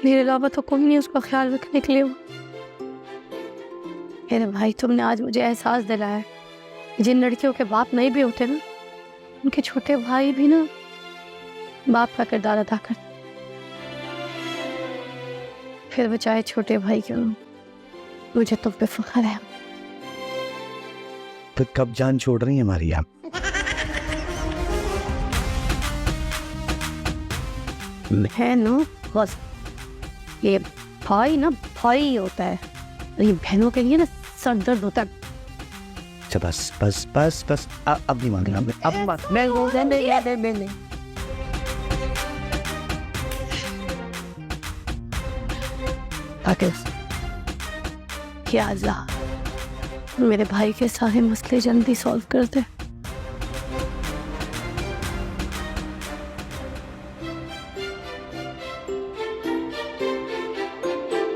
मेरे अलावा तो कोई नहीं उसका ख्याल रखने के लिए। मेरे भाई, तुमने आज मुझे एहसास दिलाया कि जिन लड़कियों के बाप नहीं भी होते ना, उनके छोटे भाई भी ना बाप का किरदार अदा करते, फिर वो चाहे छोटे भाई क्यों हो। मुझे तुम पे फख्र है। तो कब जान छोड़ रही है हमारी आप? है ना, बस ये भाई ना भाई ही होता है, ये बहनों के लिए ना सर दर्द होता है। अच्छा बस बस बस बस अब नहीं मांगना, अब मत। नहीं। क्या अल्लाह मेरे भाई के सारे मसले जल्दी सॉल्व कर दे।